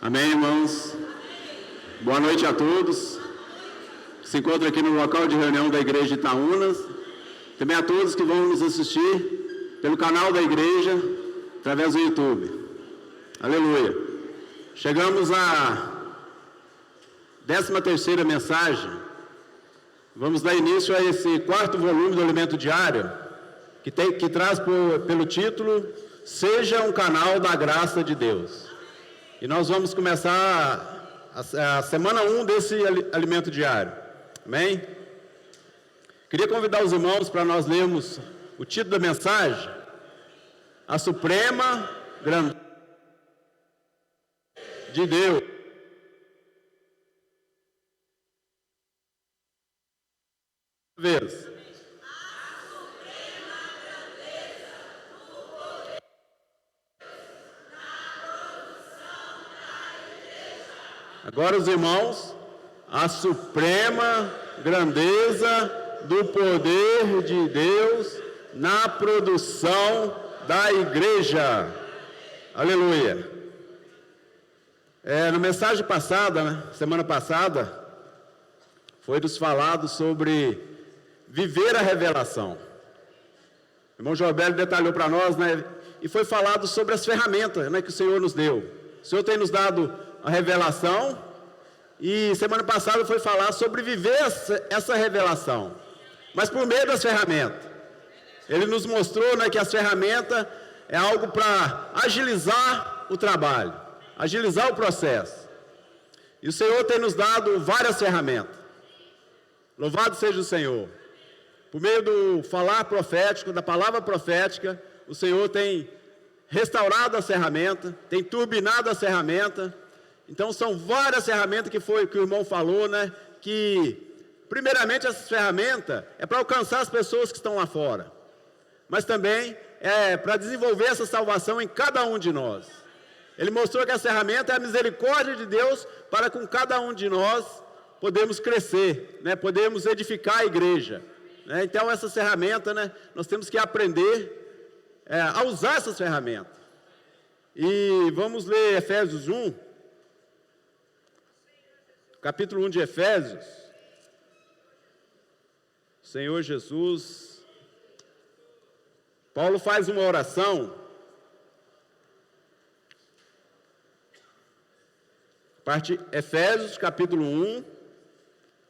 Amém, irmãos? Boa noite a todos. Se encontra aqui no local de reunião da Igreja de Itaúnas. Também a todos que vão nos assistir pelo canal da Igreja, através do YouTube. Aleluia. Chegamos à 13ª mensagem. Vamos dar início a esse 4º volume do Alimento Diário, que traz pelo título Seja um Canal da Graça de Deus. E nós vamos começar a semana 1 desse Alimento Diário. Amém? Queria convidar os irmãos para nós lermos o título da mensagem: A Suprema Grandeza de Deus. Vez. Agora os irmãos, a suprema grandeza do poder de Deus na produção da igreja. Aleluia. Na mensagem passada, semana passada, foi nos falado sobre viver a revelação. O irmão Jorbélio detalhou para nós, e foi falado sobre as ferramentas, que o Senhor nos deu. O Senhor tem nos dado a revelação, e semana passada foi falar sobre viver essa revelação, mas por meio das ferramentas. Ele nos mostrou que as ferramentas é algo para agilizar o trabalho, agilizar o processo. E o Senhor tem nos dado várias ferramentas. Louvado seja o Senhor. Por meio do falar profético, da palavra profética, o Senhor tem restaurado as ferramentas, tem turbinado as ferramentas. Então são várias ferramentas que o irmão falou, que primeiramente essas ferramentas é para alcançar as pessoas que estão lá fora, mas também é para desenvolver essa salvação em cada um de nós. Ele mostrou que essa ferramenta é a misericórdia de Deus para com cada um de nós podemos crescer, podemos edificar a igreja. Então essas ferramentas, nós temos que aprender a usar essas ferramentas. E vamos ler Efésios 1, capítulo 1 de Efésios. Senhor Jesus, Paulo faz uma oração, Efésios capítulo 1,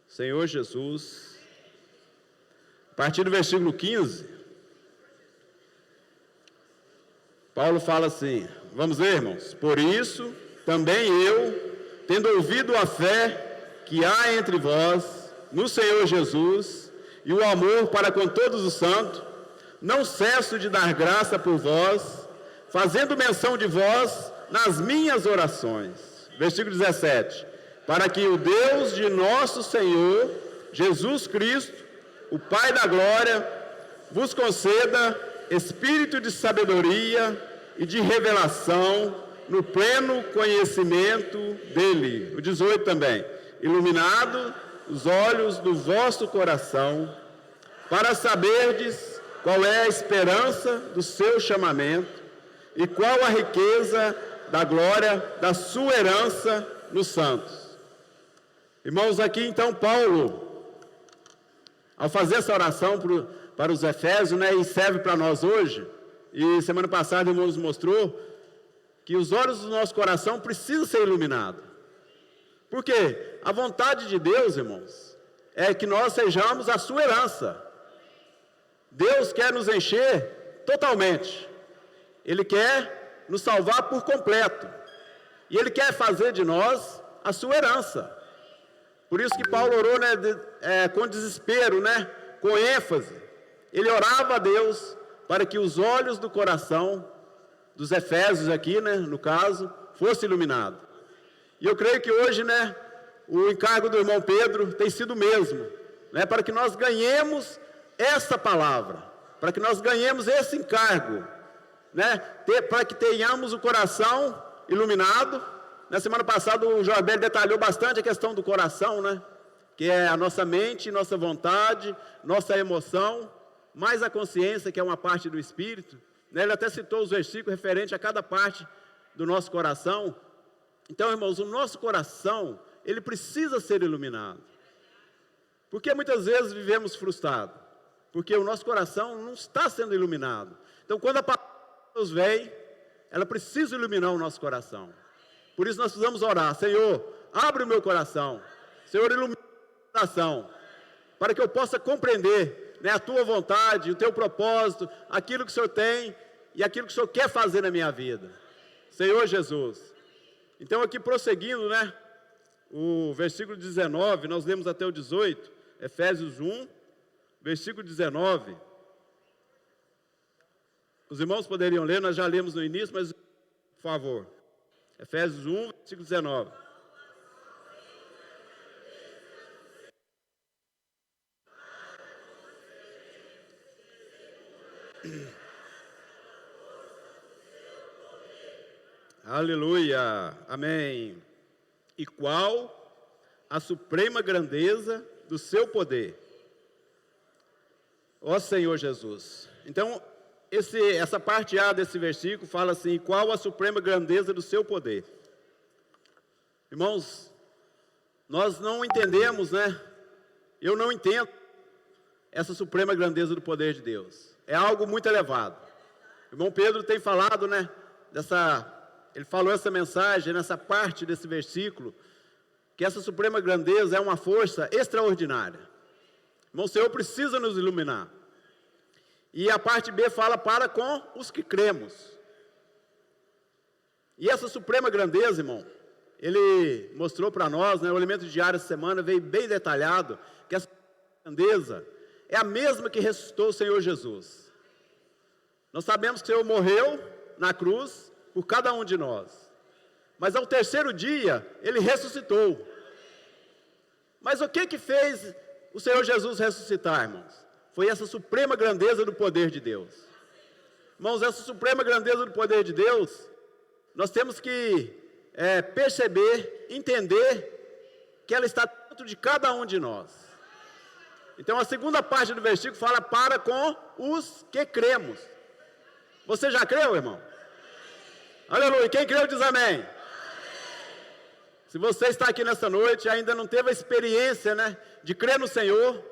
Senhor Jesus, a partir do versículo 15, Paulo fala assim, vamos ler, irmãos? Por isso, também eu, tendo ouvido a fé que há entre vós, no Senhor Jesus, e o amor para com todos os santos, não cesso de dar graça por vós, fazendo menção de vós nas minhas orações. Versículo 17. Para que o Deus de nosso Senhor, Jesus Cristo, o Pai da glória, vos conceda espírito de sabedoria e de revelação, no pleno conhecimento dele. O 18 também. Iluminado os olhos do vosso coração, para saberdes qual é a esperança do seu chamamento e qual a riqueza da glória da sua herança nos santos. Irmãos, aqui então Paulo, ao fazer essa oração para os Efésios, e serve para nós hoje, e semana passada o irmão nos mostrou que os olhos do nosso coração precisam ser iluminados. Por quê? A vontade de Deus, irmãos, é que nós sejamos a sua herança. Deus quer nos encher totalmente. Ele quer nos salvar por completo. E Ele quer fazer de nós a sua herança. Por isso que Paulo orou com desespero, com ênfase. Ele orava a Deus para que os olhos do coração dos Efésios aqui, no caso, fosse iluminado. E eu creio que hoje, o encargo do irmão Pedro tem sido o mesmo, para que nós ganhemos essa palavra, para que nós ganhemos esse encargo, para que tenhamos o coração iluminado. Na semana passada o Jorbélio detalhou bastante a questão do coração, que é a nossa mente, nossa vontade, nossa emoção, mais a consciência, que é uma parte do espírito. Ele até citou os versículos referentes a cada parte do nosso coração. Então, irmãos, o nosso coração, ele precisa ser iluminado. Porque muitas vezes vivemos frustrados, porque o nosso coração não está sendo iluminado. Então, quando a palavra de Deus vem, ela precisa iluminar o nosso coração. Por isso nós precisamos orar: Senhor, abre o meu coração. Senhor, ilumina o meu coração, para que eu possa compreender, né, a Tua vontade, o Teu propósito, aquilo que o Senhor tem e aquilo que o Senhor quer fazer na minha vida. Senhor Jesus. Então, aqui prosseguindo, né, o versículo 19, nós lemos até o 18, Efésios 1, versículo 19. Os irmãos poderiam ler, nós já lemos no início, mas, por favor. Efésios 1, versículo 19. Aleluia, amém. E qual a suprema grandeza do seu poder, ó Senhor Jesus. Então, essa parte A desse versículo fala assim: qual a suprema grandeza do seu poder. Irmãos, nós não entendemos, né? Eu não entendo essa suprema grandeza do poder de Deus. É algo muito elevado. O irmão Pedro tem falado, né, ele falou essa mensagem, nessa parte desse versículo, que essa suprema grandeza é uma força extraordinária. Irmão, o Senhor precisa nos iluminar. E a parte B fala: para com os que cremos. E essa suprema grandeza, irmão, ele mostrou para nós, né, o elemento diário essa semana veio bem detalhado, que essa grandeza é a mesma que ressuscitou o Senhor Jesus. Nós sabemos que o Senhor morreu na cruz por cada um de nós, mas ao terceiro dia, Ele ressuscitou. Mas o que fez o Senhor Jesus ressuscitar, irmãos? Foi essa suprema grandeza do poder de Deus. Irmãos, essa suprema grandeza do poder de Deus, nós temos que perceber, entender, que ela está dentro de cada um de nós. Então a segunda parte do versículo fala: para com os que cremos. Você já creu, irmão? Aleluia, quem creu diz amém. Amém. Se você está aqui nessa noite e ainda não teve a experiência, né, de crer no Senhor,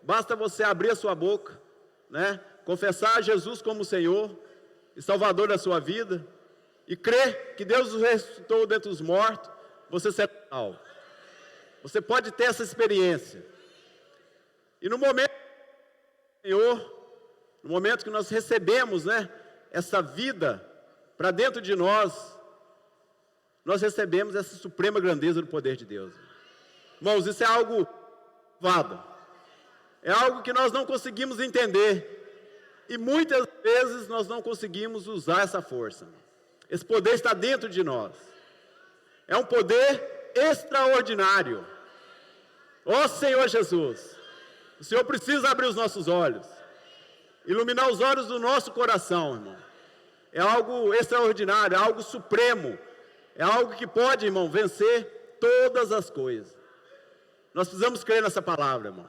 basta você abrir a sua boca, né, confessar Jesus como Senhor e Salvador da sua vida, e crer que Deus o ressuscitou dentre os mortos, você será salvo. Você pode ter essa experiência. E no momento, Senhor, no momento que nós recebemos, né, essa vida para dentro de nós recebemos essa suprema grandeza do poder de Deus. Irmãos, isso é algo elevado. É algo que nós não conseguimos entender. E muitas vezes nós não conseguimos usar essa força. Esse poder está dentro de nós. É um poder extraordinário. Ó Senhor Jesus, o Senhor precisa abrir os nossos olhos, iluminar os olhos do nosso coração, irmão. É algo extraordinário, é algo supremo, é algo que pode, irmão, vencer todas as coisas. Nós precisamos crer nessa palavra, irmão.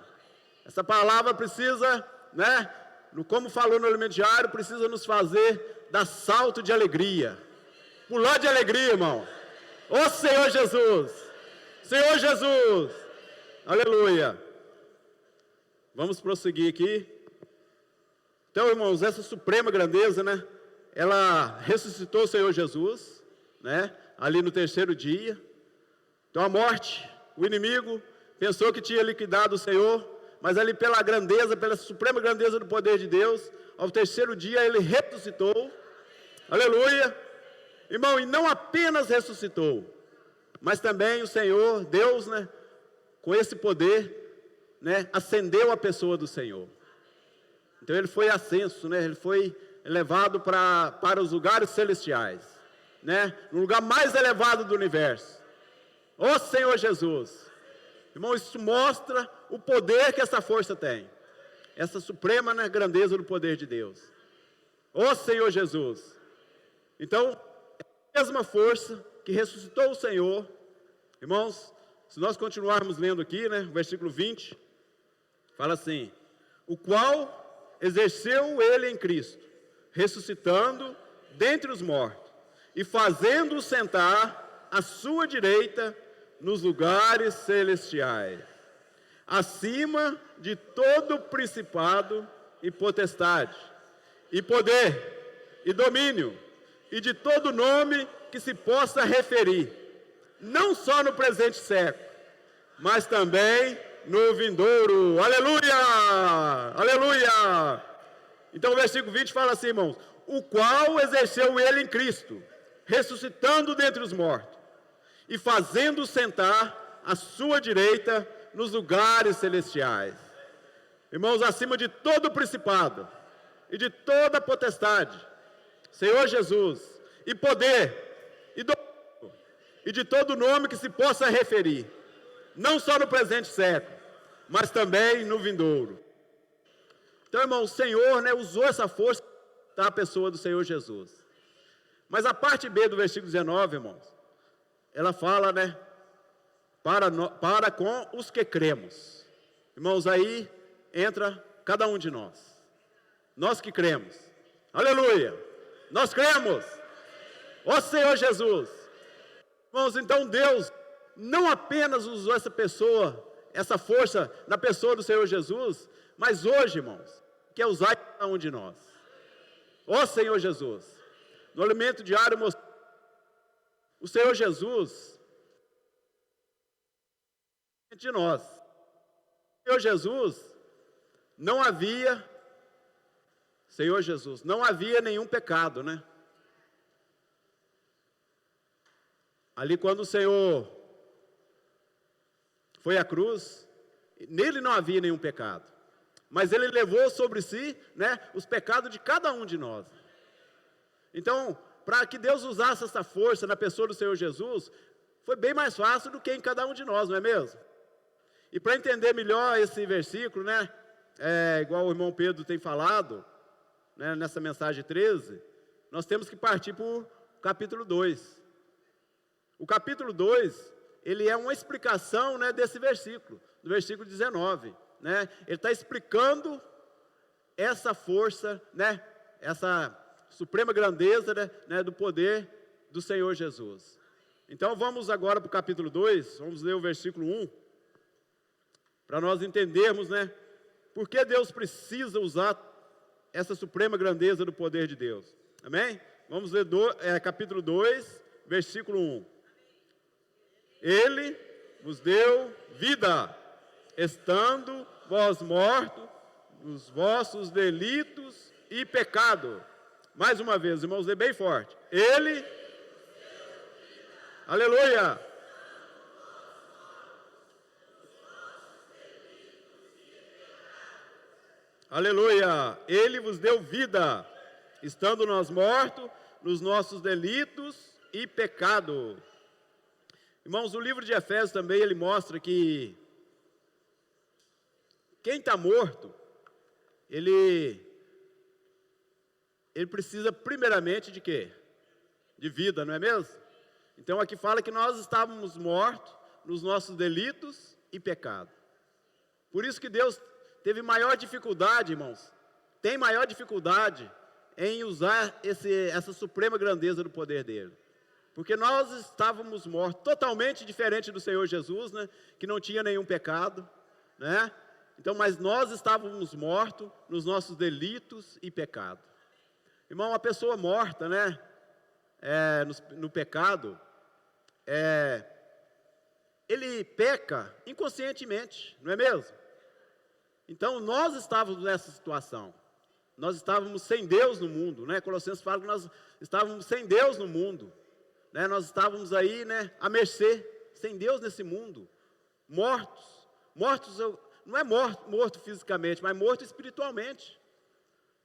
Essa palavra precisa, né, como falou no elemento diário, precisa nos fazer dar salto de alegria, pular de alegria, irmão. Ó Senhor Jesus, Senhor Jesus, aleluia. Vamos prosseguir aqui. Então, irmãos, essa suprema grandeza, né, ela ressuscitou o Senhor Jesus, né, ali no terceiro dia. Então a morte, o inimigo, pensou que tinha liquidado o Senhor, mas ali pela grandeza, pela suprema grandeza do poder de Deus, ao terceiro dia ele ressuscitou. Aleluia. Irmão, e não apenas ressuscitou, mas também o Senhor, Deus, né, com esse poder, né, ascendeu a pessoa do Senhor. Então ele foi ascenso, né, ele foi elevado para os lugares celestiais, né, no lugar mais elevado do universo. Ó Senhor Jesus. Irmão, isso mostra o poder que essa força tem, essa suprema, né, grandeza do poder de Deus. Ó Senhor Jesus. Então, é a mesma força que ressuscitou o Senhor. Irmãos, se nós continuarmos lendo aqui, né, o versículo 20, fala assim: o qual exerceu ele em Cristo, ressuscitando dentre os mortos, e fazendo-o sentar à sua direita nos lugares celestiais, acima de todo principado e potestade, e poder, e domínio, e de todo nome que se possa referir, não só no presente século, mas também no vindouro. Aleluia! Aleluia! Então o versículo 20 fala assim, irmãos: o qual exerceu ele em Cristo, ressuscitando dentre os mortos, e fazendo sentar à sua direita nos lugares celestiais. Irmãos, acima de todo principado e de toda potestade, Senhor Jesus, e poder, e domínio, e de todo nome que se possa referir, não só no presente século, mas também no vindouro. Então, irmão, o Senhor, usou essa força da pessoa do Senhor Jesus. Mas a parte B do versículo 19, irmãos, ela fala, para com os que cremos. Irmãos, aí entra cada um de nós. Nós que cremos. Aleluia! Nós cremos! Ó Senhor Jesus! Irmãos, então Deus não apenas usou essa pessoa, essa força na pessoa do Senhor Jesus, mas hoje, irmãos, quer usar cada um de nós. Ó Senhor Jesus! No alimento diário, o Senhor Jesus de nós. O Senhor Jesus não havia nenhum pecado, Ali quando o Senhor foi à cruz, nele não havia nenhum pecado. Mas ele levou sobre si, os pecados de cada um de nós. Então, para que Deus usasse essa força na pessoa do Senhor Jesus, foi bem mais fácil do que em cada um de nós, não é mesmo? E para entender melhor esse versículo, igual o irmão Pedro tem falado, nessa mensagem 13, nós temos que partir para o capítulo 2. O capítulo 2, ele é uma explicação, desse versículo, do versículo 19. Ele está explicando essa força, essa suprema grandeza, do poder do Senhor Jesus. Então vamos agora para o capítulo 2, vamos ler o versículo 1, para nós entendermos, por que Deus precisa usar essa suprema grandeza do poder de Deus. Amém? Vamos ler capítulo 2, versículo 1. Ele vos deu vida, estando vós mortos nos vossos delitos e pecado. Mais uma vez, irmãos, lê bem forte. Ele, aleluia! Aleluia! Ele vos deu vida, estando nós mortos nos nossos delitos e pecado. Irmãos, o livro de Efésios também, ele mostra que quem está morto, ele precisa primeiramente de quê? De vida, não é mesmo? Então aqui fala que nós estávamos mortos nos nossos delitos e pecado. Por isso que Deus teve maior dificuldade, irmãos, tem maior dificuldade em usar essa suprema grandeza do poder dele. Porque nós estávamos mortos, totalmente diferente do Senhor Jesus, que não tinha nenhum pecado, Então, mas nós estávamos mortos nos nossos delitos e pecado. Irmão, uma pessoa morta, no pecado, ele peca inconscientemente, não é mesmo? Então, nós estávamos nessa situação. Nós estávamos sem Deus no mundo, Colossenses fala que nós estávamos sem Deus no mundo, Nós estávamos aí, à mercê, sem Deus nesse mundo, mortos. Mortos, não é morto fisicamente, mas morto espiritualmente.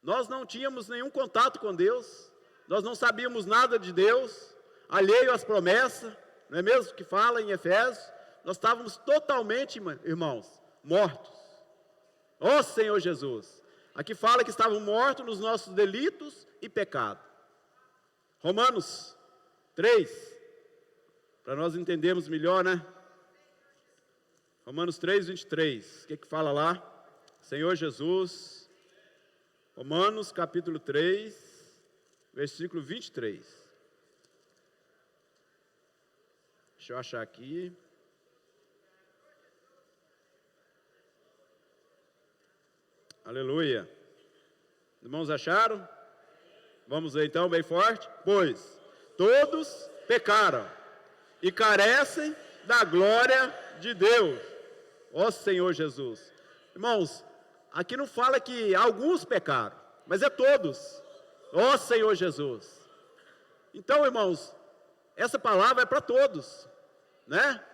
Nós não tínhamos nenhum contato com Deus, nós não sabíamos nada de Deus, alheio às promessas, não é mesmo que fala em Efésios? Nós estávamos totalmente, irmãos, mortos. Ó Senhor Jesus! Aqui fala que estávamos mortos nos nossos delitos e pecado. Romanos 3, para nós entendermos melhor, Romanos 3, 23, o que fala lá? Senhor Jesus, Romanos capítulo 3, versículo 23. Deixa eu achar aqui. Aleluia. Irmãos, acharam? Vamos ver então, bem forte. Pois todos pecaram e carecem da glória de Deus. Ó Senhor Jesus. Irmãos, aqui não fala que alguns pecaram, mas é todos. Ó Senhor Jesus. Então, irmãos, essa palavra é para todos, né?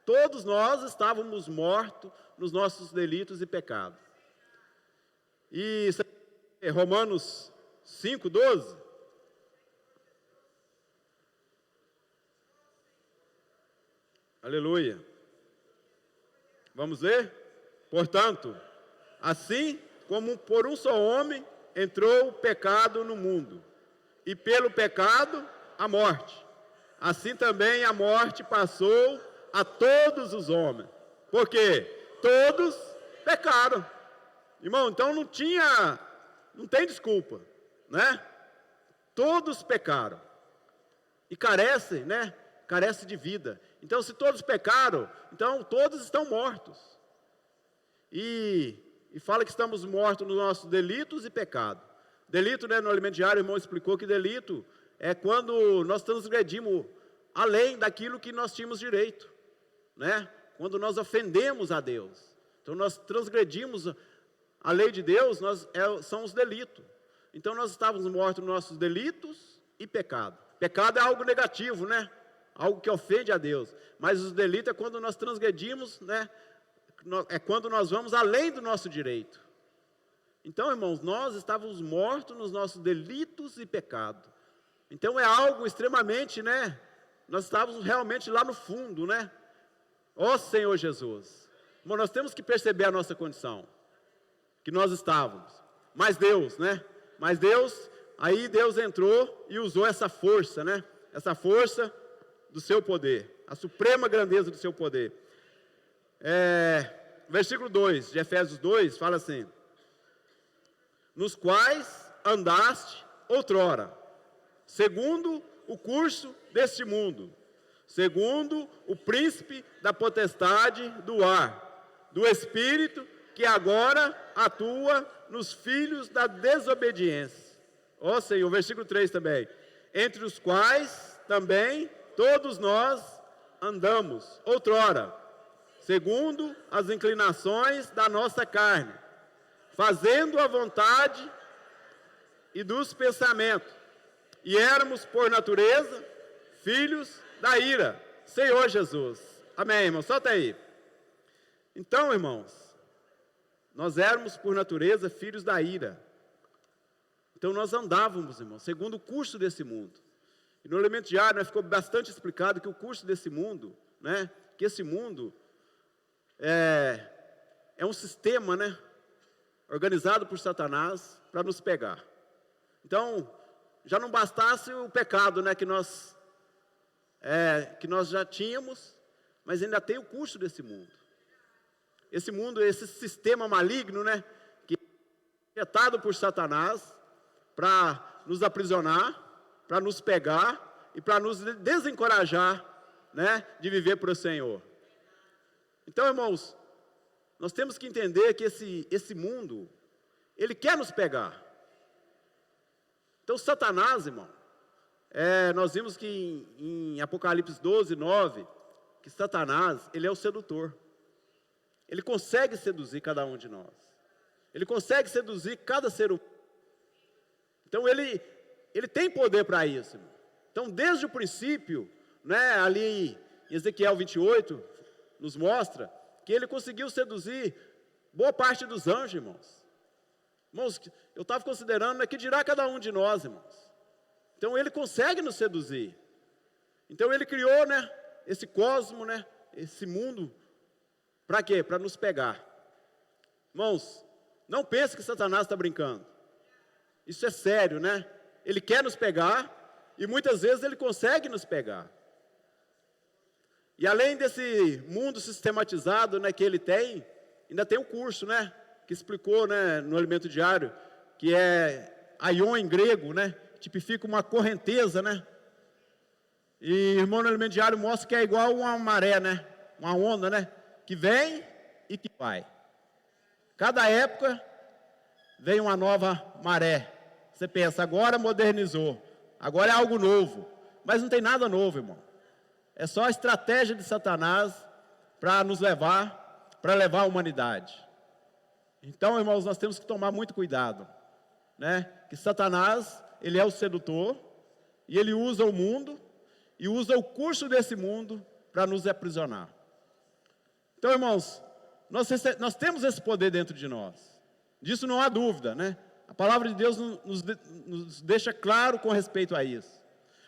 Todos nós estávamos mortos nos nossos delitos e pecados. E Romanos 5:12. Aleluia. Vamos ver? Portanto, assim como por um só homem entrou o pecado no mundo, e pelo pecado a morte, assim também a morte passou a todos os homens, porque todos pecaram. Irmão, então não tem desculpa, né? Todos pecaram e carecem, né? Carece de vida. Então, se todos pecaram, então todos estão mortos. E fala que estamos mortos nos nossos delitos e pecados. Delito, né, no alimento diário, o irmão explicou que delito é quando nós transgredimos além daquilo que nós tínhamos direito, né? Quando nós ofendemos a Deus. Então, nós transgredimos a lei de Deus, são os delitos. Então, nós estávamos mortos nos nossos delitos e pecado. Pecado é algo negativo, né? Algo que ofende a Deus. Mas os delitos é quando nós transgredimos, né? É quando nós vamos além do nosso direito. Então, irmãos, nós estávamos mortos nos nossos delitos e pecado. Então, é algo extremamente, né? Nós estávamos realmente lá no fundo, né? Ó Senhor Jesus. Irmão, nós temos que perceber a nossa condição. Que nós estávamos. Mas Deus, né? Mas Deus, aí Deus entrou e usou essa força, né? Essa força do seu poder. A suprema grandeza do seu poder. Versículo 2 de Efésios 2 fala assim: nos quais andaste outrora, segundo o curso deste mundo, segundo o príncipe da potestade do ar, do espírito que agora atua nos filhos da desobediência. Ó Senhor, versículo 3 também. Entre os quais também todos nós andamos outrora, segundo as inclinações da nossa carne, fazendo a vontade e dos pensamentos, e éramos por natureza filhos da ira. Senhor Jesus. Amém, irmão? Solta aí. Então, irmãos, nós éramos por natureza filhos da ira. Então nós andávamos, irmãos, segundo o curso desse mundo. E no elemento diário, né, ficou bastante explicado que o curso desse mundo, né, que esse mundo é um sistema, né, organizado por Satanás para nos pegar. Então, já não bastasse o pecado, né, que nós já tínhamos, mas ainda tem o curso desse mundo. Esse mundo, esse sistema maligno, né, que é injetado por Satanás para nos aprisionar, para nos pegar e para nos desencorajar, né, de viver para o Senhor. Então, irmãos, nós temos que entender que esse mundo, ele quer nos pegar. Então, Satanás, irmão, nós vimos que em Apocalipse 12:9, que Satanás, ele é o sedutor. Ele consegue seduzir cada um de nós. Ele consegue seduzir cada ser humano. Então, ele tem poder para isso, irmão. Então, desde o princípio, né, ali em Ezequiel 28, nos mostra que ele conseguiu seduzir boa parte dos anjos, irmãos. Irmãos, eu estava considerando, né, que dirá cada um de nós, irmãos. Então, ele consegue nos seduzir. Então, ele criou, né, esse cosmo, né, esse mundo, para quê? Para nos pegar. Irmãos, não pense que Satanás está brincando. Isso é sério, né? Ele quer nos pegar e muitas vezes ele consegue nos pegar. E além desse mundo sistematizado, né, que ele tem, ainda tem o curso, né, que explicou, né, no alimento diário, que é aion em grego, né, tipifica uma correnteza, né? E o irmão no Elemento Diário mostra que é igual uma maré, né? Uma onda, né? Que vem e que vai. Cada época vem uma nova maré. Você pensa, agora modernizou, agora é algo novo. Mas não tem nada novo, irmão. É só a estratégia de Satanás para nos levar, para levar a humanidade. Então, irmãos, nós temos que tomar muito cuidado, né? Que Satanás, ele é o sedutor, e ele usa o mundo, e usa o curso desse mundo para nos aprisionar. Então, irmãos, nós temos esse poder dentro de nós. Disso não há dúvida, né? A palavra de Deus nos deixa claro com respeito a isso.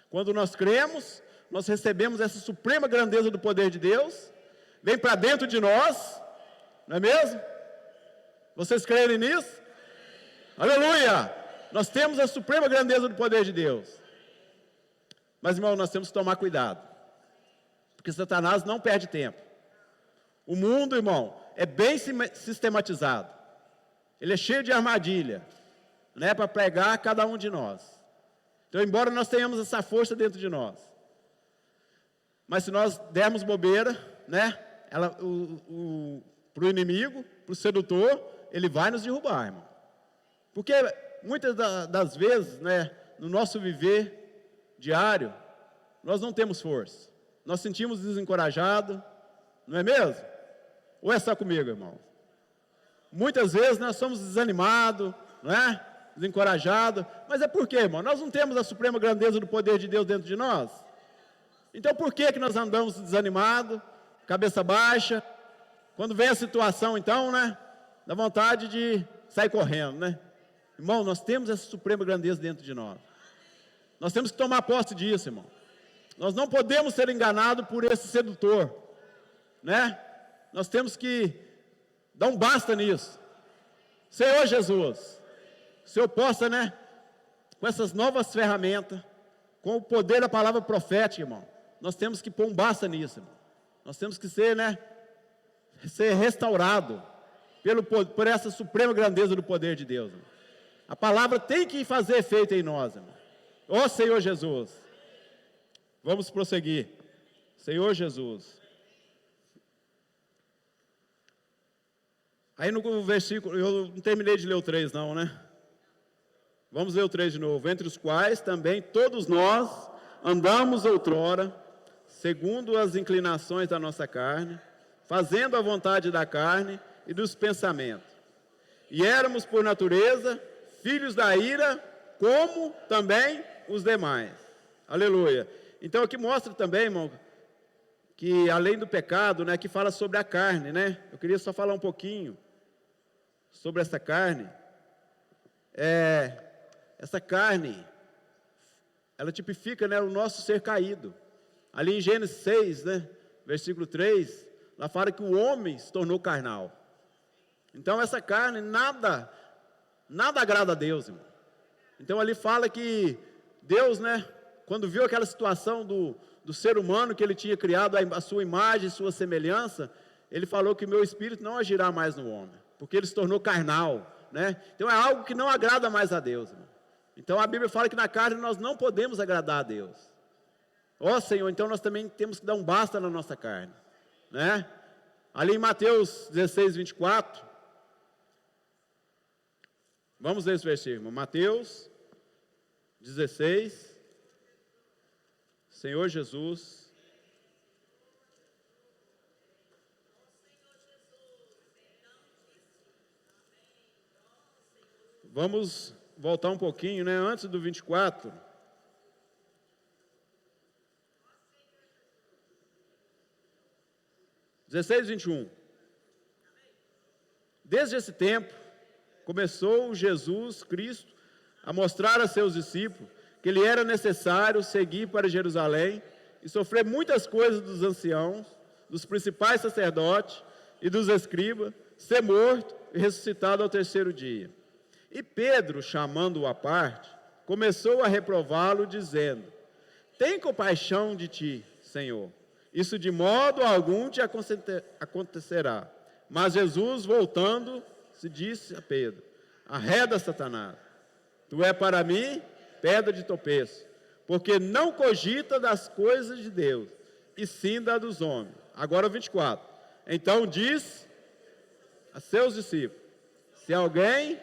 Quando nós cremos, nós recebemos essa suprema grandeza do poder de Deus, vem para dentro de nós, não é mesmo? Vocês creem nisso? Aleluia! Nós temos a suprema grandeza do poder de Deus. Mas, irmão, nós temos que tomar cuidado, porque Satanás não perde tempo. O mundo, irmão, é bem sistematizado. Ele é cheio de armadilha, né, para pregar cada um de nós. Então, embora nós tenhamos essa força dentro de nós, mas se nós dermos bobeira, né, para o inimigo, para o sedutor, ele vai nos derrubar, irmão. Porque muitas das vezes, né, no nosso viver diário, nós não temos força. Nós sentimos desencorajados, não é mesmo? Ou é só comigo, irmão? Muitas vezes nós somos desanimados, não é? Desencorajados. Mas é por quê, irmão? Nós não temos a suprema grandeza do poder de Deus dentro de nós? Então por que nós andamos desanimados, cabeça baixa? Quando vem a situação, então, né? Dá vontade de sair correndo, né? Irmão, nós temos essa suprema grandeza dentro de nós. Nós temos que tomar posse disso, irmão. Nós não podemos ser enganados por esse sedutor, né? Nós temos que dar um basta nisso. Senhor Jesus, o Senhor possa, né, com essas novas ferramentas, com o poder da palavra profética, irmão, nós temos que pôr um basta nisso, irmão. Nós temos que ser, né, ser restaurado por essa suprema grandeza do poder de Deus, irmão. A palavra tem que fazer efeito em nós, irmão. Ó Senhor Jesus. Vamos prosseguir. Senhor Jesus. Aí no versículo, eu não terminei de ler o 3 não, né? Vamos ler o 3 de novo. Entre os quais também todos nós andamos outrora, segundo as inclinações da nossa carne, fazendo a vontade da carne e dos pensamentos. E éramos por natureza filhos da ira, como também os demais. Aleluia. Então aqui mostra também, irmão, que além do pecado, né, que fala sobre a carne, né? Eu queria só falar um pouquinho sobre essa carne. Essa carne, ela tipifica, né, o nosso ser caído. Ali em Gênesis 6, né, versículo 3, lá fala que o homem se tornou carnal. Então essa carne nada agrada a Deus, irmão. Então ali fala que Deus, né, quando viu aquela situação do ser humano que ele tinha criado a sua imagem, sua semelhança, ele falou que meu espírito não agirá mais no homem, porque ele se tornou carnal, né? Então é algo que não agrada mais a Deus, irmão. Então a Bíblia fala que na carne nós não podemos agradar a Deus. Ó Senhor, então nós também temos que dar um basta na nossa carne, né? Ali em Mateus 16, 24, vamos ler esse versículo, Mateus 16, Senhor Jesus. Vamos voltar um pouquinho, né? Antes do 24. (16, 21). Desde esse tempo, começou Jesus Cristo a mostrar a seus discípulos que lhe era necessário seguir para Jerusalém e sofrer muitas coisas dos anciãos, dos principais sacerdotes e dos escribas, ser morto e ressuscitado ao terceiro dia. E Pedro, chamando-o à parte, começou a reprová-lo, dizendo: tem compaixão de ti, Senhor, isso de modo algum te acontecerá. Mas Jesus, voltando, se disse a Pedro: arreda, Satanás, tu é para mim pedra de tropeço, porque não cogita das coisas de Deus, e sim da dos homens. Agora o 24. Então diz a seus discípulos: se alguém...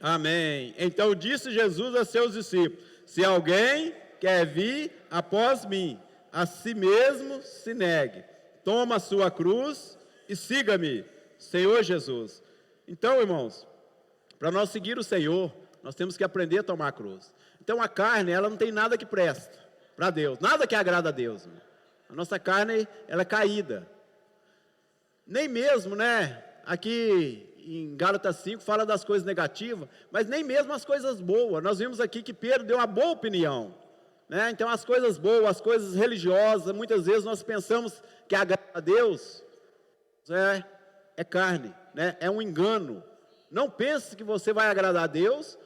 Amém. Então disse Jesus a seus discípulos: se alguém quer vir após mim, a si mesmo se negue, toma a sua cruz e siga-me, Senhor Jesus. Então, irmãos, para nós seguir o Senhor, nós temos que aprender a tomar a cruz. Então a carne, ela não tem nada que presta para Deus, nada que agrada a Deus, irmão. A nossa carne, ela é caída. Nem mesmo, aqui em Gálatas 5 fala das coisas negativas, mas nem mesmo as coisas boas. Nós vimos aqui que Pedro deu uma boa opinião, Então as coisas boas, as coisas religiosas, muitas vezes nós pensamos que agrada a Deus, é carne, É um engano. Não pense que você vai agradar a Deus,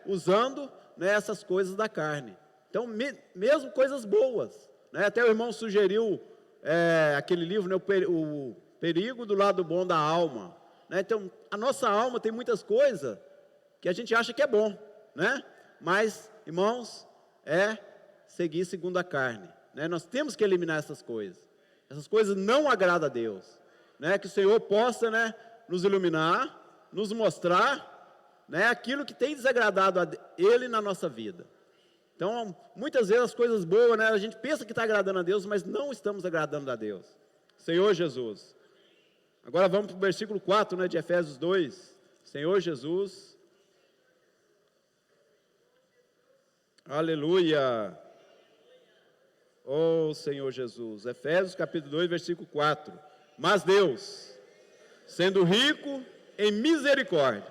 usando essas coisas da carne. Então, mesmo coisas boas, Até o irmão sugeriu aquele livro, o Perigo do Lado Bom da Alma. Então, a nossa alma tem muitas coisas que a gente acha que é bom, Mas, irmãos, é seguir segundo a carne, Nós temos que eliminar essas coisas. Essas coisas não agradam a Deus, Que o Senhor possa, nos iluminar, nos mostrar, aquilo que tem desagradado a Ele na nossa vida. Então, muitas vezes as coisas boas, a gente pensa que está agradando a Deus, mas não estamos agradando a Deus. Senhor Jesus. Agora vamos para o versículo 4, de Efésios 2. Senhor Jesus. Aleluia. Oh, Senhor Jesus. Efésios capítulo 2, versículo 4. Mas Deus, sendo rico em misericórdia,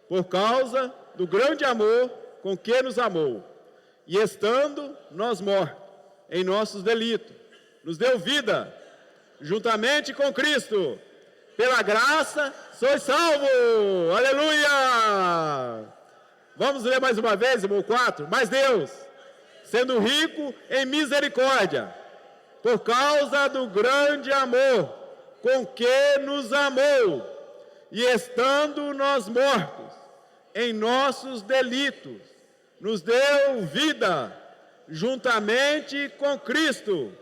por causa do grande amor com que nos amou, e estando nós mortos em nossos delitos, nos deu vida, juntamente com Cristo. Pela graça sois salvos. Aleluia. Vamos ler mais uma vez, irmão, 4. Mas Deus, sendo rico em misericórdia, por causa do grande amor com que nos amou, e estando nós mortos em nossos delitos, nos deu vida, juntamente com Cristo.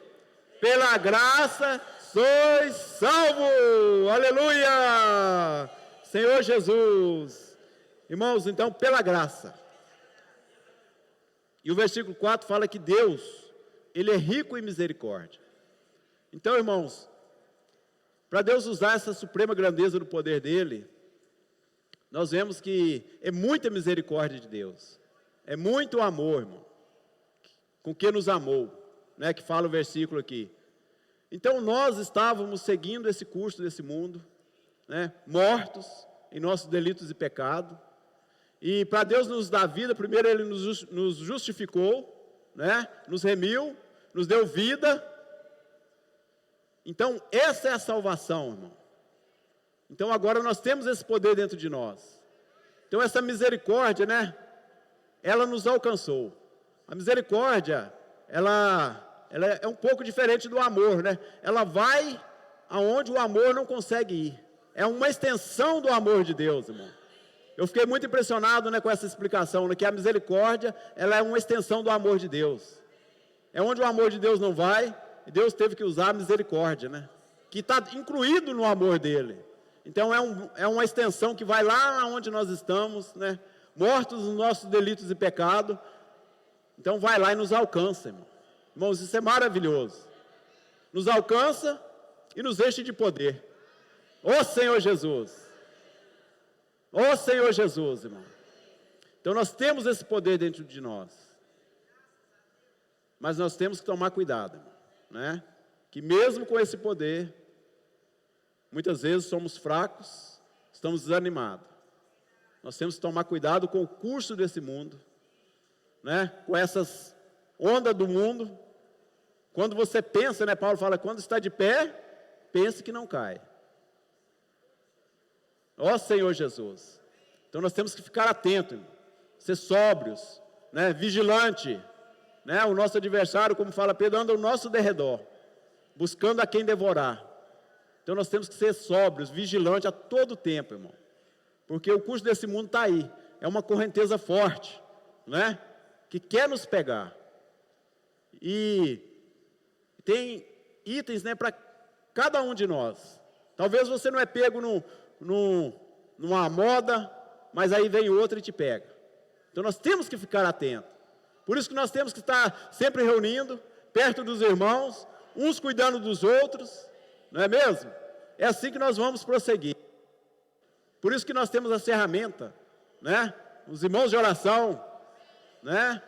Pela graça sois salvos. Aleluia. Senhor Jesus. Irmãos, então, pela graça. E o versículo 4 fala que Deus, Ele é rico em misericórdia. Então, irmãos, para Deus usar essa suprema grandeza do poder dEle, nós vemos que é muita misericórdia de Deus. É muito amor, irmão, com que nos amou, que fala o versículo aqui. Então nós estávamos seguindo esse curso desse mundo, mortos em nossos delitos e pecados, e para Deus nos dar vida, primeiro Ele nos justificou, nos remiu, nos deu vida. Então essa é a salvação, irmão. Então agora nós temos esse poder dentro de nós. Então essa misericórdia, ela nos alcançou. A misericórdia, ela é um pouco diferente do amor, Ela vai aonde o amor não consegue ir. É uma extensão do amor de Deus, irmão. Eu fiquei muito impressionado, com essa explicação, que a misericórdia, ela é uma extensão do amor de Deus. É onde o amor de Deus não vai, e Deus teve que usar a misericórdia, que está incluído no amor dele. Então é uma extensão que vai lá onde nós estamos, mortos nos nossos delitos e pecados. Então vai lá e nos alcança, irmão. Irmãos, isso é maravilhoso. Nos alcança e nos enche de poder. Ó Senhor Jesus. Ó Senhor Jesus, irmão. Então nós temos esse poder dentro de nós. Mas nós temos que tomar cuidado, irmão, que mesmo com esse poder, muitas vezes somos fracos, estamos desanimados. Nós temos que tomar cuidado com o curso desse mundo, com essas ondas do mundo. Quando você pensa, Paulo fala, quando está de pé, pense que não cai. Ó Senhor Jesus. Então nós temos que ficar atentos, ser sóbrios, vigilante. O nosso adversário, como fala Pedro, anda ao nosso derredor, buscando a quem devorar. Então nós temos que ser sóbrios, vigilantes a todo tempo, irmão. Porque o curso desse mundo está aí. É uma correnteza forte, né? Que quer nos pegar. E tem itens, né, para cada um de nós. Talvez você não é pego numa moda, mas aí vem outra e te pega. Então nós temos que ficar atentos. Por isso que nós temos que estar sempre reunindo, perto dos irmãos, uns cuidando dos outros, não é mesmo? É assim que nós vamos prosseguir. Por isso que nós temos a ferramenta, né? Os irmãos de oração, né?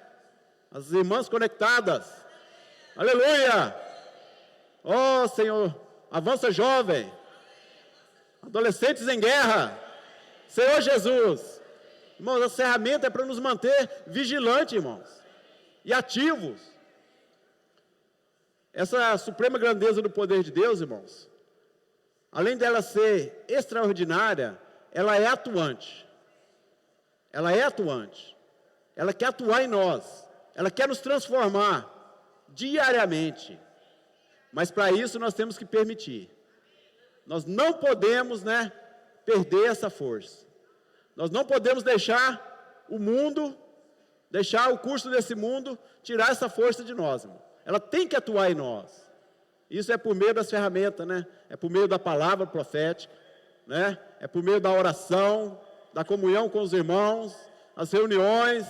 As irmãs conectadas. Aleluia! Oh, Senhor, avança jovem. Adolescentes em guerra. Senhor Jesus. Irmãos, a ferramenta é para nos manter vigilantes, irmãos. E ativos. Essa suprema grandeza do poder de Deus, irmãos, além dela ser extraordinária, ela é atuante. Ela é atuante. Ela quer atuar em nós. Ela quer nos transformar diariamente. Mas para isso nós temos que permitir. Nós não podemos, né, perder essa força. Nós não podemos deixar o mundo, deixar o curso desse mundo tirar essa força de nós, irmão. Ela tem que atuar em nós. Isso é por meio das ferramentas, né? É por meio da palavra profética, né? É por meio da oração, da comunhão com os irmãos, as reuniões,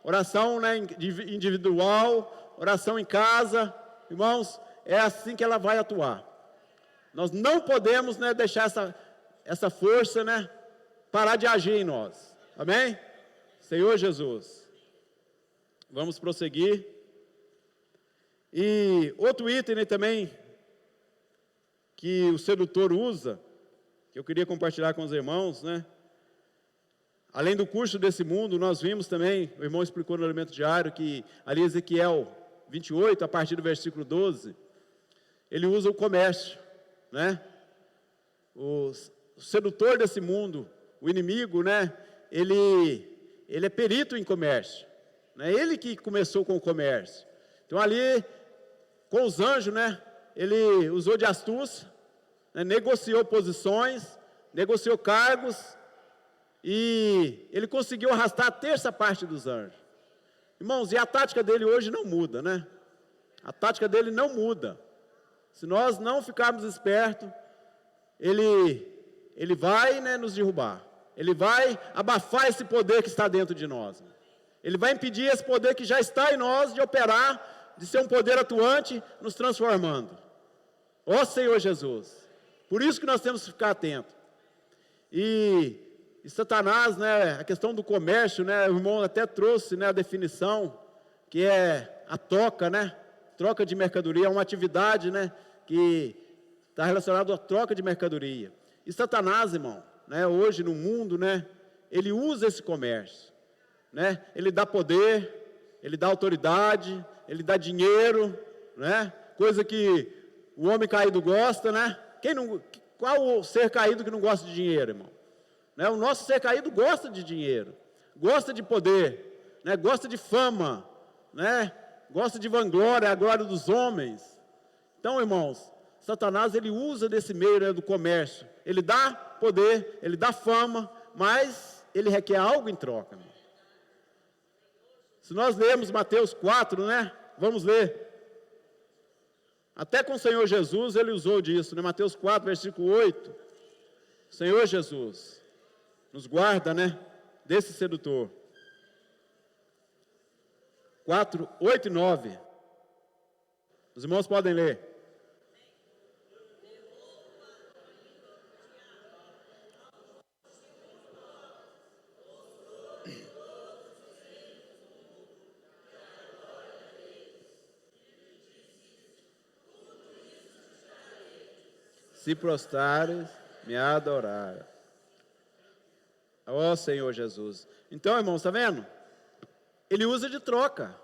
oração, né, individual, oração em casa. Irmãos, é assim que ela vai atuar. Nós não podemos, né, deixar essa força, né, parar de agir em nós. Amém? Senhor Jesus. Vamos prosseguir. E outro item, né, também que o sedutor usa, que eu queria compartilhar com os irmãos, né? Além do curso desse mundo, nós vimos também, o irmão explicou no elemento diário, que ali Ezequiel 28, a partir do versículo 12, ele usa o comércio, né? O sedutor desse mundo, o inimigo, né? Ele é perito em comércio, né? Ele que começou com o comércio. Então ali, com os anjos, né? Ele usou de astúcia, né? Negociou posições, negociou cargos, e ele conseguiu arrastar a terça parte dos anjos. Irmãos, e a tática dele hoje não muda, né? A tática dele não muda. Se nós não ficarmos espertos, ele vai, né, nos derrubar. Ele vai abafar esse poder que está dentro de nós. Ele vai impedir esse poder que já está em nós de operar, de ser um poder atuante, nos transformando. Ó Senhor Jesus. Por isso que nós temos que ficar atentos. E Satanás, né, a questão do comércio, né, o irmão até trouxe, né, a definição, que é a troca, né, troca de mercadoria, é uma atividade, né, que está relacionada à troca de mercadoria. E Satanás, irmão, né, hoje no mundo, né, ele usa esse comércio, né, ele dá poder, ele dá autoridade, ele dá dinheiro, né, coisa que o homem caído gosta, né, qual o ser caído que não gosta de dinheiro, irmão? Né, o nosso ser caído gosta de dinheiro, gosta de poder, né, gosta de fama, né, gosta de vanglória, a glória dos homens. Então, irmãos, Satanás, ele usa desse meio, né, do comércio. Ele dá poder, ele dá fama, mas ele requer algo em troca. Irmão. Se nós lermos Mateus 4, né, vamos ler. Até com o Senhor Jesus ele usou disso, né? Mateus 4, versículo 8. Senhor Jesus, nos guarda, né, desse sedutor. 4, 8 e 9. Os irmãos podem ler. Se prostrares, me adorar. Ó Senhor Jesus. Então, irmãos, está vendo? Ele usa de troca.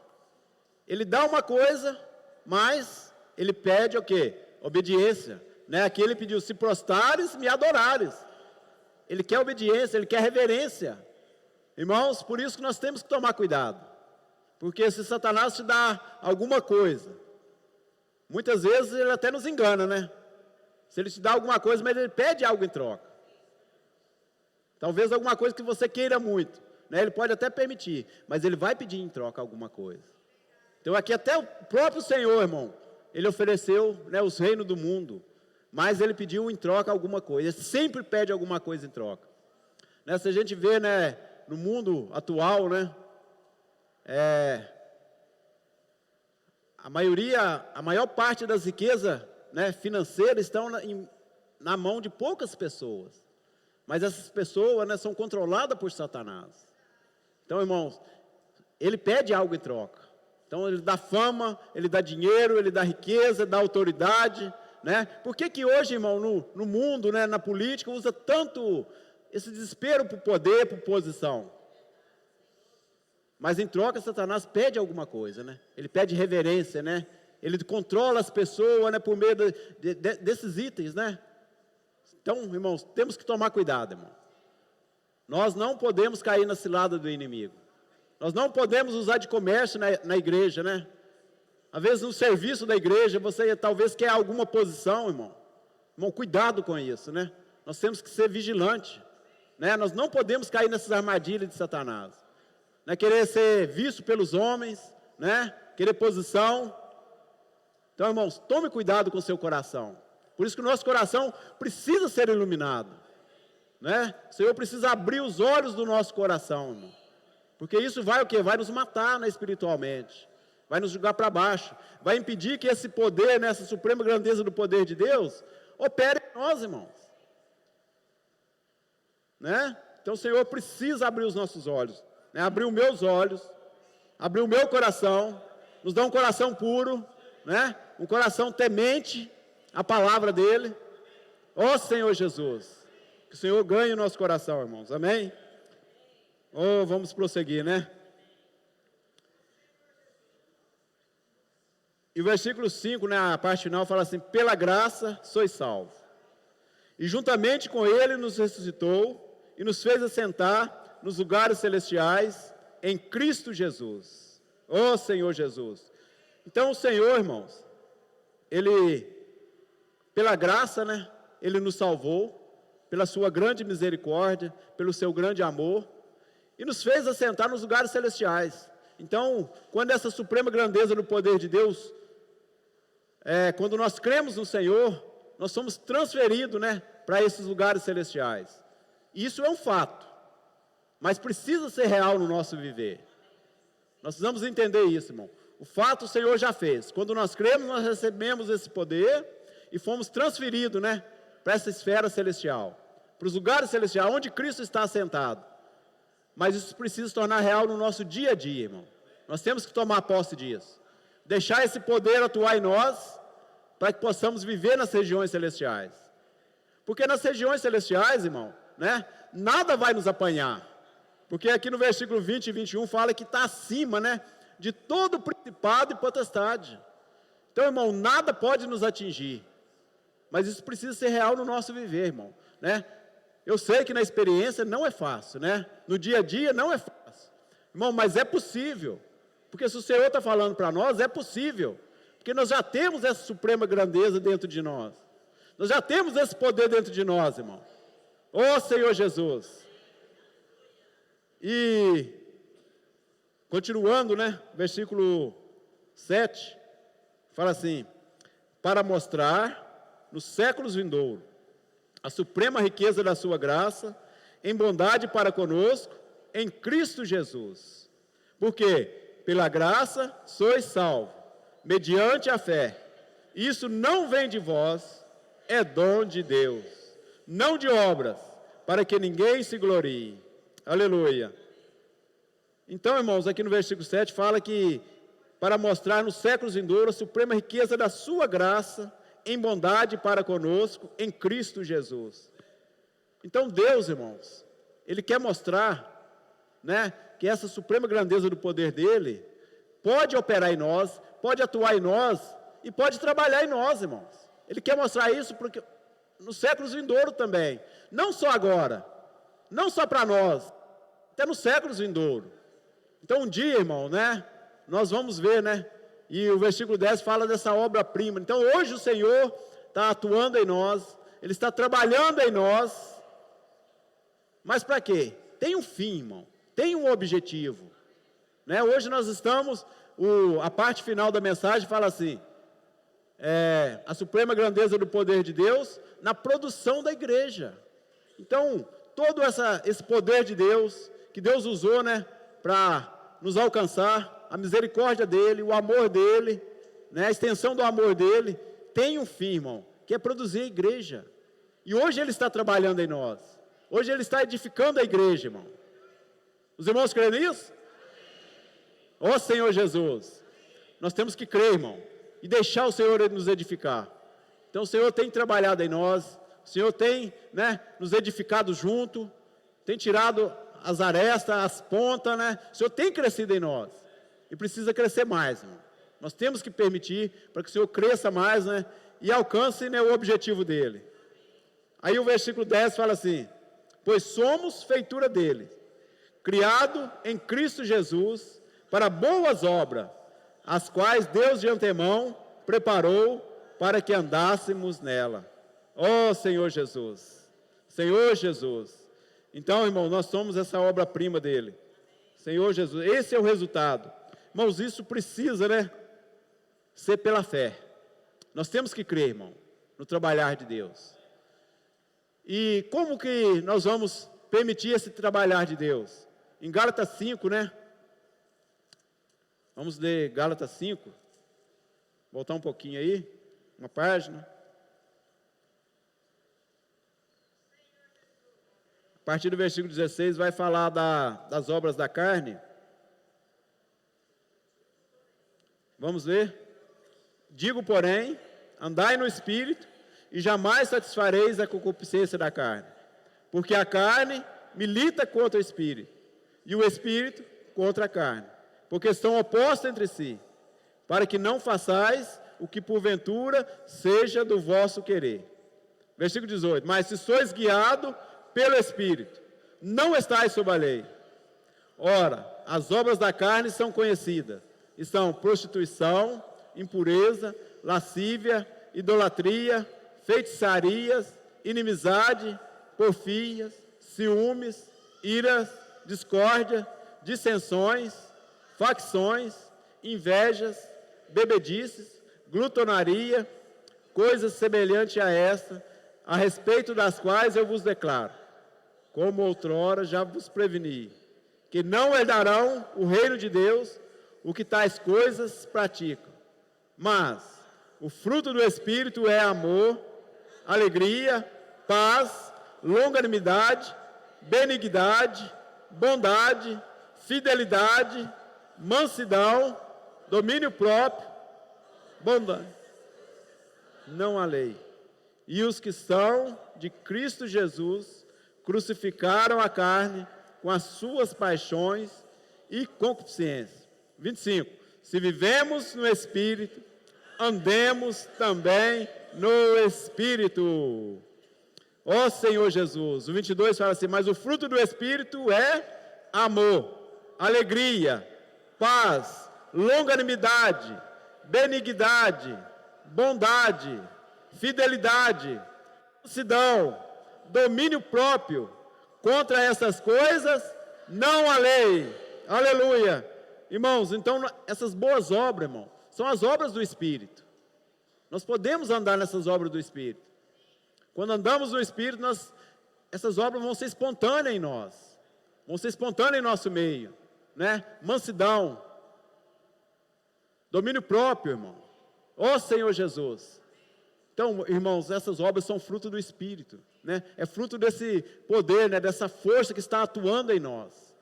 Ele dá uma coisa, mas ele pede o quê? Obediência. Né? Aqui ele pediu, se prostrares, me adorares. Ele quer obediência, ele quer reverência. Irmãos, por isso que nós temos que tomar cuidado. Porque se Satanás te dá alguma coisa, muitas vezes ele até nos engana, né? Se Ele te dá alguma coisa, mas Ele pede algo em troca. Talvez alguma coisa que você queira muito, né? Ele pode até permitir, mas Ele vai pedir em troca alguma coisa. Então aqui até o próprio Senhor, irmão, Ele ofereceu, né, os reinos do mundo, mas Ele pediu em troca alguma coisa. Ele sempre pede alguma coisa em troca. Né? Se a gente vê, né, no mundo atual, né, a maior parte das riquezas, né, financeiras estão na mão de poucas pessoas. Mas essas pessoas, né, são controladas por Satanás. Então, irmãos, ele pede algo em troca. Então, ele dá fama, ele dá dinheiro, ele dá riqueza, dá autoridade, né? Por que hoje, irmão, no mundo, né, na política, usa tanto esse desespero por poder, por posição? Mas em troca, Satanás pede alguma coisa, né? Ele pede reverência, né? Ele controla as pessoas, né, por meio desses itens, né? Então, irmãos, temos que tomar cuidado, irmão. Nós não podemos cair na cilada do inimigo. Nós não podemos usar de comércio na igreja, né? Às vezes no serviço da igreja, você talvez quer alguma posição, irmão. Irmão, cuidado com isso, né? Nós temos que ser vigilantes, né? Nós não podemos cair nessas armadilhas de Satanás. Né? Querer ser visto pelos homens, né? Querer posição. Então, irmãos, tome cuidado com o seu coração. Por isso que o nosso coração precisa ser iluminado, né? O Senhor precisa abrir os olhos do nosso coração, irmão. Porque isso vai o quê? Vai nos matar, né, espiritualmente. Vai nos jogar para baixo. Vai impedir que esse poder, né, essa suprema grandeza do poder de Deus, opere em nós, irmãos. Né? Então o Senhor precisa abrir os nossos olhos, né? Abrir os meus olhos, abrir o meu coração, nos dá um coração puro, né? Um coração temente à palavra dEle. Ó Senhor Jesus, que o Senhor ganhe o nosso coração, irmãos, amém? Vamos prosseguir, né? E o versículo 5, né, a parte final, fala assim: pela graça sois salvos. E juntamente com Ele nos ressuscitou e nos fez assentar nos lugares celestiais em Cristo Jesus. Ó Senhor Jesus. Então o Senhor, irmãos, Ele, pela graça, né, Ele nos salvou, pela sua grande misericórdia, pelo seu grande amor, e nos fez assentar nos lugares celestiais. Então, quando essa suprema grandeza do poder de Deus, quando nós cremos no Senhor, nós somos transferidos, né, para esses lugares celestiais. Isso é um fato, mas precisa ser real no nosso viver. Nós precisamos entender isso, irmão. O fato o Senhor já fez. Quando nós cremos, nós recebemos esse poder e fomos transferidos, né, para essa esfera celestial, para os lugares celestiais, onde Cristo está assentado. Mas isso precisa se tornar real no nosso dia a dia, irmão. Nós temos que tomar posse disso. Deixar esse poder atuar em nós, para que possamos viver nas regiões celestiais. Porque nas regiões celestiais, irmão, né, nada vai nos apanhar. Porque aqui no versículo 20 e 21 fala que está acima, né, de todo principado e potestade. Então, irmão, nada pode nos atingir. Mas isso precisa ser real no nosso viver, irmão, né? Eu sei que na experiência não é fácil, né? No dia a dia não é fácil. Irmão, mas é possível. Porque se o Senhor está falando para nós, é possível. Porque nós já temos essa suprema grandeza dentro de nós. Nós já temos esse poder dentro de nós, irmão. Ó Senhor Jesus. E, continuando, né? Versículo 7, fala assim: para mostrar nos séculos vindouros a suprema riqueza da sua graça, em bondade para conosco, em Cristo Jesus. Porque pela graça sois salvos, mediante a fé. Isso não vem de vós, é dom de Deus, não de obras, para que ninguém se glorie. Aleluia. Então, irmãos, aqui no versículo 7 fala que para mostrar nos séculos vindouros a suprema riqueza da sua graça, em bondade para conosco, em Cristo Jesus. Então Deus, irmãos, Ele quer mostrar, né, que essa suprema grandeza do poder dEle pode operar em nós, pode atuar em nós e pode trabalhar em nós, irmãos. Ele quer mostrar isso porque nos séculos vindouros também, não só agora, não só para nós, até nos séculos vindouros. Então um dia, irmão, né, nós vamos ver, né, e o versículo 10 fala dessa obra-prima. Então hoje o Senhor está atuando em nós, Ele está trabalhando em nós. Mas para quê? Tem um fim, irmão. Tem um objetivo. Né? Hoje nós estamos, a parte final da mensagem fala assim, a suprema grandeza do poder de Deus na produção da igreja. Então, todo esse poder de Deus, que Deus usou, né, para nos alcançar, a misericórdia dEle, o amor dEle, né, a extensão do amor dEle, tem um fim, irmão, que é produzir a igreja. E hoje Ele está trabalhando em nós. Hoje Ele está edificando a igreja, irmão. Os irmãos creem nisso? Ó Senhor Jesus, nós temos que crer, irmão, e deixar o Senhor nos edificar. Então o Senhor tem trabalhado em nós, o Senhor tem, né, nos edificado junto, tem tirado as arestas, as pontas, né? O Senhor tem crescido em nós e precisa crescer mais, irmão. Nós temos que permitir para que o Senhor cresça mais, né, e alcance, né, o objetivo dele. Aí o versículo 10 fala assim: pois somos feitura dele, criado em Cristo Jesus para boas obras, as quais Deus de antemão preparou para que andássemos nela. Ó Senhor Jesus, Senhor Jesus. Então, irmão, nós somos essa obra-prima dele. Senhor Jesus, esse é o resultado. Irmãos, isso precisa, né, ser pela fé. Nós temos que crer, irmão, no trabalhar de Deus. E como que nós vamos permitir esse trabalhar de Deus? Em Gálatas 5, né? Vamos ler Gálatas 5. Voltar um pouquinho aí, uma página. A partir do versículo 16 vai falar das obras da carne. Vamos ler? Digo, porém, andai no Espírito, e jamais satisfareis a concupiscência da carne. Porque a carne milita contra o Espírito, e o Espírito contra a carne. Porque estão opostos entre si, para que não façais o que porventura seja do vosso querer. Versículo 18. Mas se sois guiados pelo Espírito, não estáis sob a lei. Ora, as obras da carne são conhecidas, e são prostituição, impureza, lascívia, idolatria, feitiçarias, inimizade, porfias, ciúmes, iras, discórdia, dissensões, facções, invejas, bebedices, glutonaria, coisas semelhantes a esta, a respeito das quais eu vos declaro, como outrora já vos preveni, que não herdarão o reino de Deus o que tais coisas praticam. Mas o fruto do Espírito é amor, alegria, paz, longanimidade, benignidade, bondade, fidelidade, mansidão, domínio próprio, bondade. Não há lei. E os que são de Cristo Jesus crucificaram a carne com as suas paixões e concupiscências. 25. Se vivemos no Espírito, andemos também no Espírito. Ó Senhor Jesus. O 22 fala assim: mas o fruto do Espírito é amor, alegria, paz, longanimidade, benignidade, bondade, fidelidade, mansidão, domínio próprio. Contra essas coisas não há lei. Aleluia. Irmãos, então essas boas obras, irmão, são as obras do Espírito. Nós podemos andar nessas obras do Espírito. Quando andamos no Espírito, essas obras vão ser espontâneas em nós. Vão ser espontâneas em nosso meio, né? Mansidão, domínio próprio, irmão. Ó Senhor Jesus. Então, irmãos, essas obras são fruto do Espírito, né? É fruto desse poder, né? Dessa força que está atuando em nós.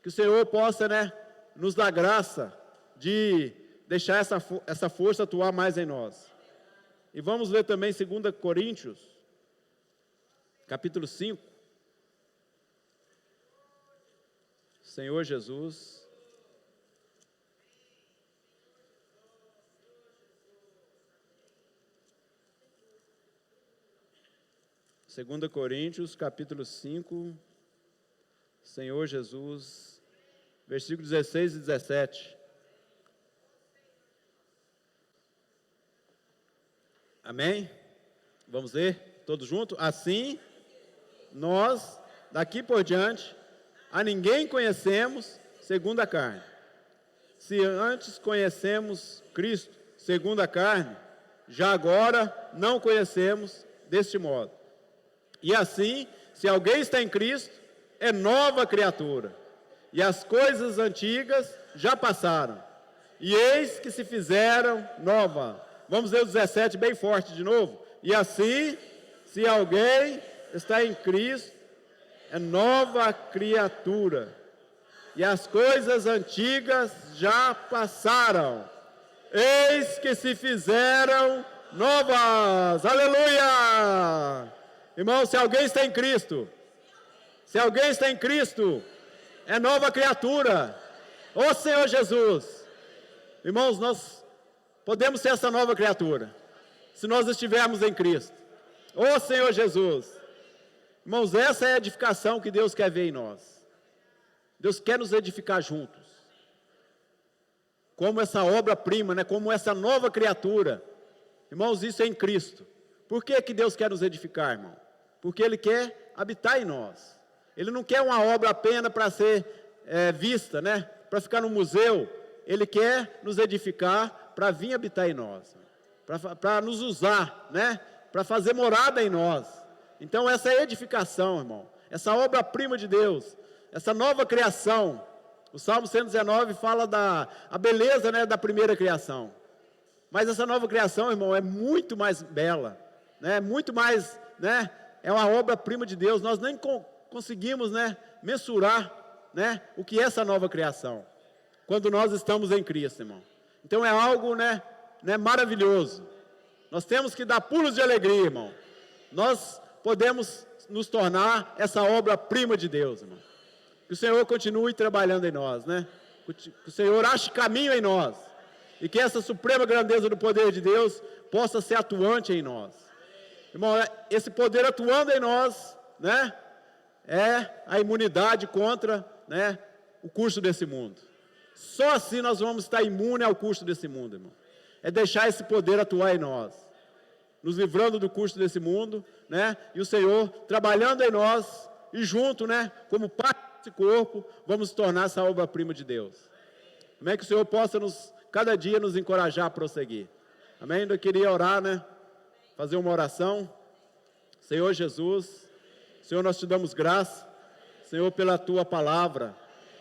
Que o Senhor possa, né, nos dar graça de deixar essa força atuar mais em nós. E vamos ler também 2 Coríntios, capítulo 5. Senhor Jesus. Segunda Coríntios, capítulo 5, Senhor Jesus, versículos 16 e 17. Amém? Vamos ver, todos juntos? Assim, nós, daqui por diante, a ninguém conhecemos segundo a carne. Se antes conhecemos Cristo segundo a carne, já agora não conhecemos deste modo. E assim, se alguém está em Cristo, é nova criatura. E as coisas antigas já passaram. E eis que se fizeram nova. Vamos ler o 17 bem forte de novo. E assim, se alguém está em Cristo, é nova criatura. E as coisas antigas já passaram. Eis que se fizeram novas. Aleluia! Irmão, se alguém está em Cristo, é nova criatura. Ô Senhor Jesus. Irmãos, nós podemos ser essa nova criatura, se nós estivermos em Cristo. Ô Senhor Jesus. Irmãos, essa é a edificação que Deus quer ver em nós. Deus quer nos edificar juntos. Como essa obra-prima, né? Como essa nova criatura. Irmãos, isso é em Cristo. Por que que Deus quer nos edificar, irmão? Porque Ele quer habitar em nós. Ele não quer uma obra apenas para ser vista, né? Para ficar no museu. Ele quer nos edificar para vir habitar em nós. Para nos usar, né? Para fazer morada em nós. Então essa é a edificação, irmão. Essa obra-prima de Deus. Essa nova criação. O Salmo 119 fala a beleza, né, da primeira criação. Mas essa nova criação, irmão, é muito mais bela, né? Muito mais, né? É uma obra-prima de Deus. Nós nem conseguimos, né, mensurar, né, o que é essa nova criação, quando nós estamos em Cristo, irmão. Então é algo, né, maravilhoso. Nós temos que dar pulos de alegria, irmão. Nós podemos nos tornar essa obra-prima de Deus, irmão. Que o Senhor continue trabalhando em nós, né? Que o Senhor ache caminho em nós. E que essa suprema grandeza do poder de Deus possa ser atuante em nós. Irmão, esse poder atuando em nós, né? É a imunidade contra, né, o curso desse mundo. Só assim nós vamos estar imunes ao curso desse mundo, irmão. É deixar esse poder atuar em nós. Nos livrando do curso desse mundo, né? E o Senhor trabalhando em nós e junto, né? Como parte desse corpo, vamos tornar essa obra-prima de Deus. Amém? Que o Senhor possa cada dia nos encorajar a prosseguir. Amém? Eu queria orar, né? Fazer uma oração. Senhor Jesus, Senhor, nós te damos graça, Senhor, pela tua palavra.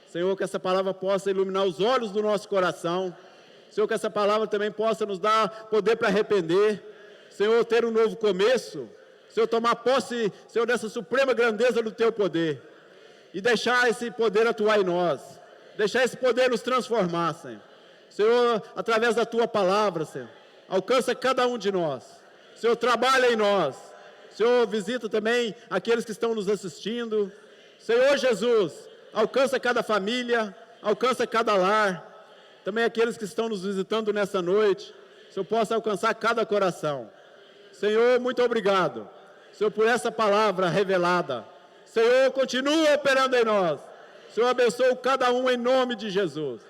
Senhor, que essa palavra possa iluminar os olhos do nosso coração. Senhor, que essa palavra também possa nos dar poder para arrepender. Senhor, ter um novo começo. Senhor, tomar posse, Senhor, dessa suprema grandeza do teu poder. E deixar esse poder atuar em nós. Deixar esse poder nos transformar, Senhor. Senhor, através da tua palavra, Senhor, alcança cada um de nós. Senhor, trabalha em nós. Senhor, visita também aqueles que estão nos assistindo. Senhor Jesus, alcança cada família, alcança cada lar. Também aqueles que estão nos visitando nessa noite. Senhor, possa alcançar cada coração. Senhor, muito obrigado. Senhor, por essa palavra revelada. Senhor, continua operando em nós. Senhor, abençoe cada um em nome de Jesus.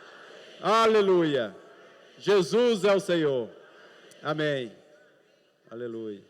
Aleluia. Jesus é o Senhor. Amém. Aleluia.